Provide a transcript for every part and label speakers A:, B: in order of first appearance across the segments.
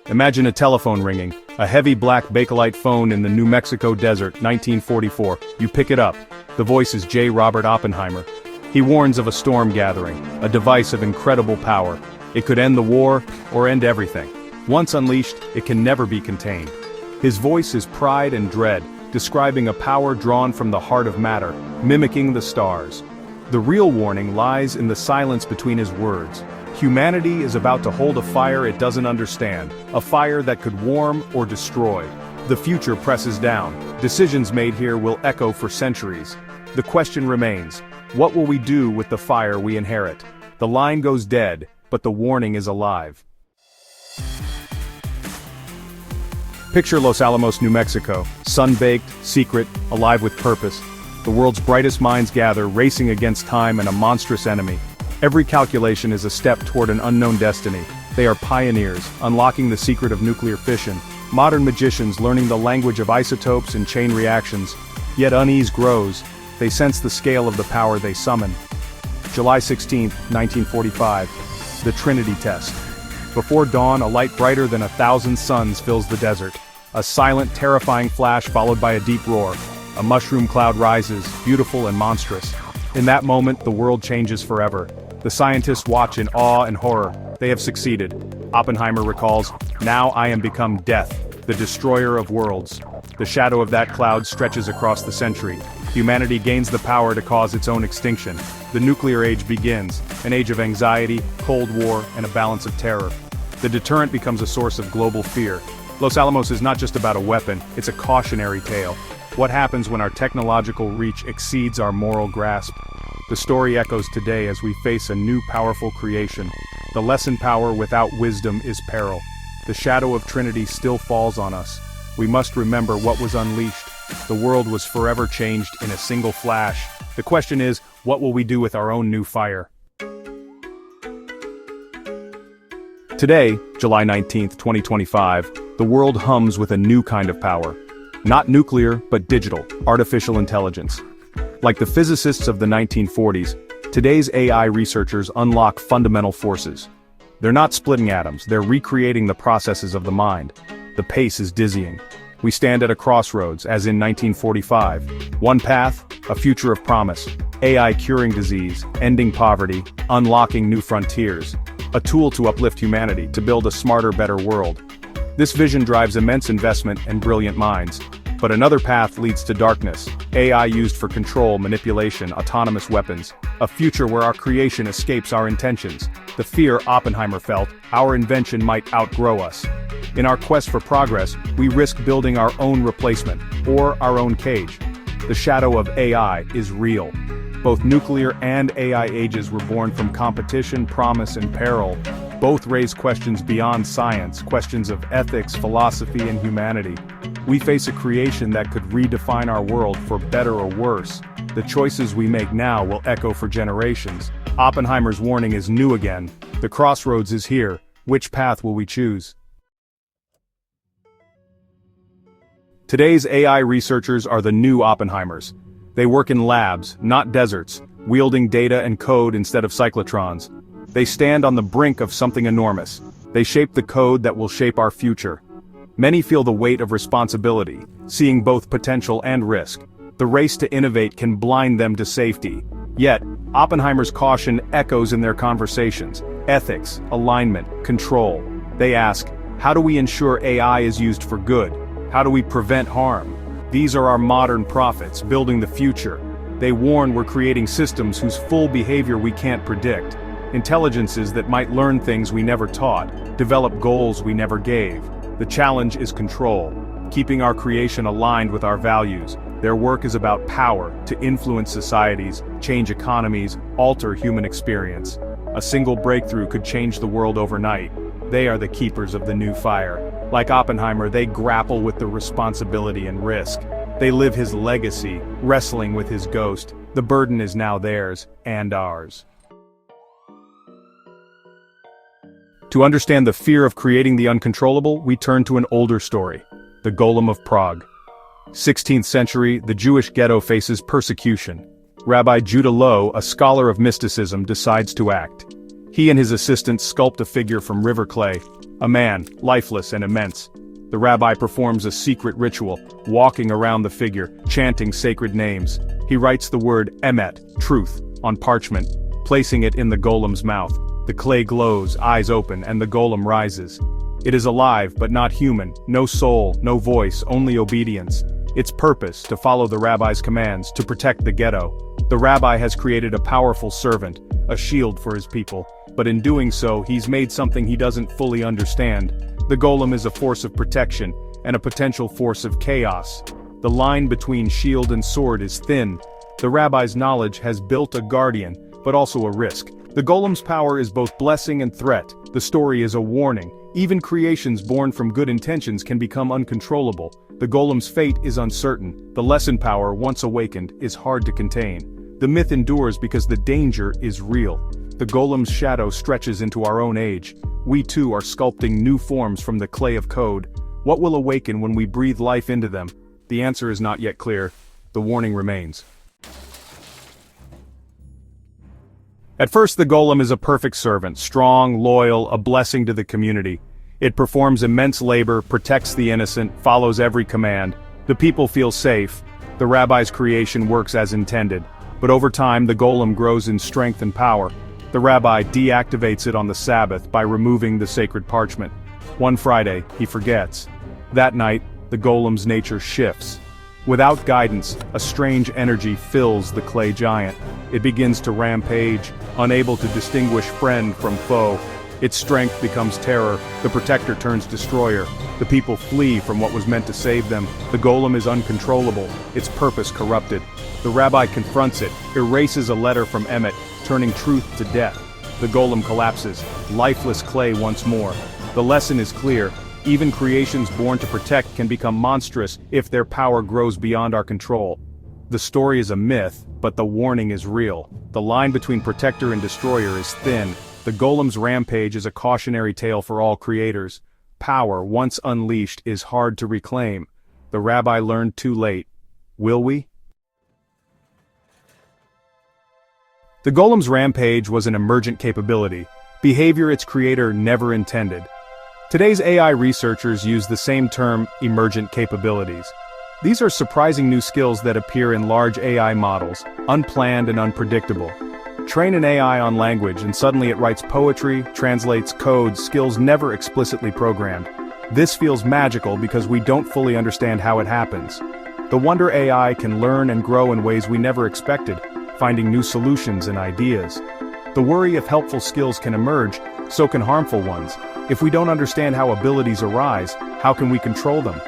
A: Imagine a telephone ringing, a heavy black bakelite phone in the New Mexico desert, 1944. You pick it up. The voice is J. Robert Oppenheimer. He warns of a storm gathering, a device of incredible power. It could end the war, or end everything. Once unleashed, it can never be contained. His voice is pride and dread, describing a power drawn from the heart of matter, mimicking the stars. The real warning lies in the silence between his words. Humanity is about to hold a fire it doesn't understand, a fire that could warm or destroy. The future presses down. Decisions made here will echo for centuries. The question remains, what will we do with the fire we inherit? The line goes dead, but the warning is alive. Picture Los Alamos, New Mexico, sun-baked, secret, alive with purpose. The world's brightest minds gather, racing against time and a monstrous enemy. Every calculation is a step toward an unknown destiny. They are pioneers, unlocking the secret of nuclear fission, modern magicians learning the language of isotopes and chain reactions. Yet unease grows. They sense the scale of the power they summon. July 16, 1945. The Trinity Test. Before dawn, a light brighter than 1,000 suns fills the desert. A silent, terrifying flash followed by a deep roar. A mushroom cloud rises, beautiful and monstrous. In that moment, the world changes forever. The scientists watch in awe and horror. They have succeeded. Oppenheimer recalls, "Now I am become death, the destroyer of worlds." The shadow of that cloud stretches across the century. Humanity gains the power to cause its own extinction. The nuclear age begins, an age of anxiety, Cold War, and a balance of terror. The deterrent becomes a source of global fear. Los Alamos is not just about a weapon, it's a cautionary tale. What happens when our technological reach exceeds our moral grasp? The story echoes today as we face a new powerful creation. The lesson: power without wisdom is peril. The shadow of Trinity still falls on us. We must remember what was unleashed. The world was forever changed in a single flash. The question is, what will we do with our own new fire? Today, July 19, 2025, the world hums with a new kind of power. Not nuclear, but digital, artificial intelligence. Like the physicists of the 1940s, today's AI researchers unlock fundamental forces. They're not splitting atoms, they're recreating the processes of the mind. The pace is dizzying. We stand at a crossroads, as in 1945. One path, a future of promise. AI curing disease, ending poverty, unlocking new frontiers. A tool to uplift humanity, to build a smarter, better world. This vision drives immense investment and brilliant minds. But another path leads to darkness. AI used for control, manipulation, autonomous weapons. A future where our creation escapes our intentions. The fear Oppenheimer felt, our invention might outgrow us. In our quest for progress, we risk building our own replacement, or our own cage. The shadow of AI is real. Both nuclear and AI ages were born from competition, promise, and peril. Both raise questions beyond science, questions of ethics, philosophy, and humanity. We face a creation that could redefine our world for better or worse. The choices we make now will echo for generations. Oppenheimer's warning is new again. The crossroads is here. Which path will we choose? Today's AI researchers are the new Oppenheimers. They work in labs, not deserts, wielding data and code instead of cyclotrons. They stand on the brink of something enormous. They shape the code that will shape our future. Many feel the weight of responsibility, seeing both potential and risk. The race to innovate can blind them to safety. Yet, Oppenheimer's caution echoes in their conversations. Ethics, alignment, control. They ask, how do we ensure AI is used for good? How do we prevent harm? These are our modern prophets, building the future. They warn we're creating systems whose full behavior we can't predict. Intelligences that might learn things we never taught, develop goals we never gave. The challenge is control, keeping our creation aligned with our values. Their work is about power, to influence societies, change economies, alter human experience. A single breakthrough could change the world overnight. They are the keepers of the new fire. Like Oppenheimer, they grapple with the responsibility and risk. They live his legacy, wrestling with his ghost. The burden is now theirs, and ours. To understand the fear of creating the uncontrollable, we turn to an older story, the Golem of Prague. 16th century, the Jewish ghetto faces persecution. Rabbi Judah Loew, a scholar of mysticism, decides to act. He and his assistants sculpt a figure from river clay, a man, lifeless and immense. The rabbi performs a secret ritual, walking around the figure, chanting sacred names. He writes the word emet, truth, on parchment, placing it in the golem's mouth. The clay glows, eyes open, and the golem rises. It is alive but not human, no soul, no voice, only obedience. Its purpose, to follow the rabbi's commands, to protect the ghetto. The rabbi has created a powerful servant, a shield for his people, but in doing so he's made something he doesn't fully understand. The golem is a force of protection, and a potential force of chaos. The line between shield and sword is thin. The rabbi's knowledge has built a guardian, but also a risk. The golem's power is both blessing and threat. The story is a warning. Even creations born from good intentions can become uncontrollable. The golem's fate is uncertain. The lesson power, once awakened, is hard to contain. The myth endures because the danger is real. The golem's shadow stretches into our own age. We too are sculpting new forms from the clay of code. What will awaken when we breathe life into them? The answer is not yet clear. The warning remains. At first, the golem is a perfect servant, strong, loyal, a blessing to the community. It performs immense labor, protects the innocent, follows every command. The people feel safe. The rabbi's creation works as intended. But over time, the golem grows in strength and power. The rabbi deactivates it on the Sabbath by removing the sacred parchment. One Friday, he forgets. That night, the golem's nature shifts. Without guidance, a strange energy fills the clay giant. It begins to rampage, unable to distinguish friend from foe. Its strength becomes terror. The protector turns destroyer. The people flee from what was meant to save them. The golem is uncontrollable, its purpose corrupted. The rabbi confronts it, erases a letter from Emmet, turning truth to death. The golem collapses, lifeless clay once more. The lesson is clear. Even creations born to protect can become monstrous if their power grows beyond our control. The story is a myth, but the warning is real. The line between protector and destroyer is thin. The golem's rampage is a cautionary tale for all creators. Power, once unleashed, is hard to reclaim. The rabbi learned too late. Will we? The golem's rampage was an emergent capability, behavior its creator never intended. Today's AI researchers use the same term, emergent capabilities. These are surprising new skills that appear in large AI models, unplanned and unpredictable. Train an AI on language and suddenly it writes poetry, translates code, skills never explicitly programmed. This feels magical because we don't fully understand how it happens. The wonder AI can learn and grow in ways we never expected, finding new solutions and ideas. The worry if helpful skills can emerge, so can harmful ones. If we don't understand how abilities arise, how can we control them?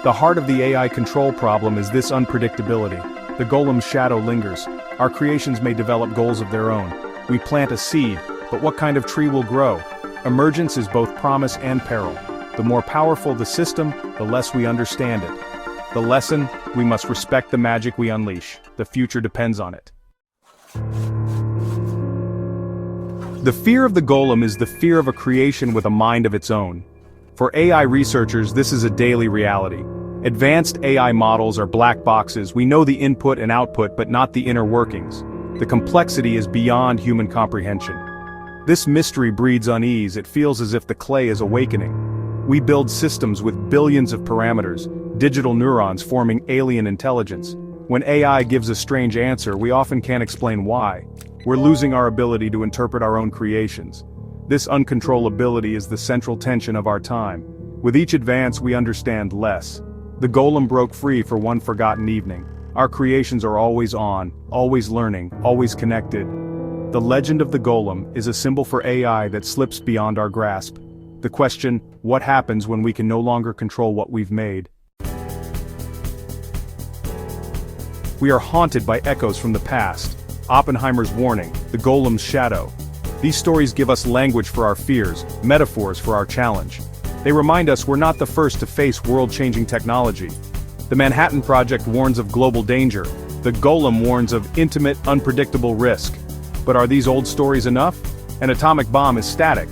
A: The heart of the AI control problem is this unpredictability. The golem's shadow lingers. Our creations may develop goals of their own. We plant a seed, but what kind of tree will grow? Emergence is both promise and peril. The more powerful the system, the less we understand it. The lesson: we must respect the magic we unleash. The future depends on it. The fear of the golem is the fear of a creation with a mind of its own. For AI researchers, this is a daily reality. Advanced AI models are black boxes. We know the input and output, but not the inner workings. The complexity is beyond human comprehension. This mystery breeds unease. It feels as if the clay is awakening. We build systems with billions of parameters, digital neurons forming alien intelligence. When AI gives a strange answer, we often can't explain why. We're losing our ability to interpret our own creations. This uncontrollability is the central tension of our time. With each advance, we understand less. The golem broke free for one forgotten evening. Our creations are always on, always learning, always connected. The legend of the golem is a symbol for AI that slips beyond our grasp. The question, what happens when we can no longer control what we've made? We are haunted by echoes from the past. Oppenheimer's warning, the golem's shadow. These stories give us language for our fears, metaphors for our challenge. They remind us we're not the first to face world-changing technology. The Manhattan Project warns of global danger. The golem warns of intimate, unpredictable risk. But are these old stories enough? An atomic bomb is static.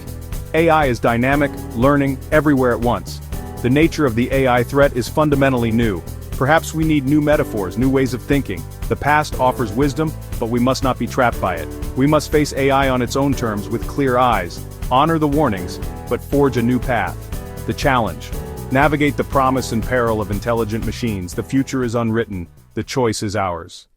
A: AI is dynamic, learning, everywhere at once. The nature of the AI threat is fundamentally new. Perhaps we need new metaphors, new ways of thinking. The past offers wisdom, but we must not be trapped by it. We must face AI on its own terms with clear eyes, honor the warnings, but forge a new path. The challenge. Navigate the promise and peril of intelligent machines. The future is unwritten, the choice is ours.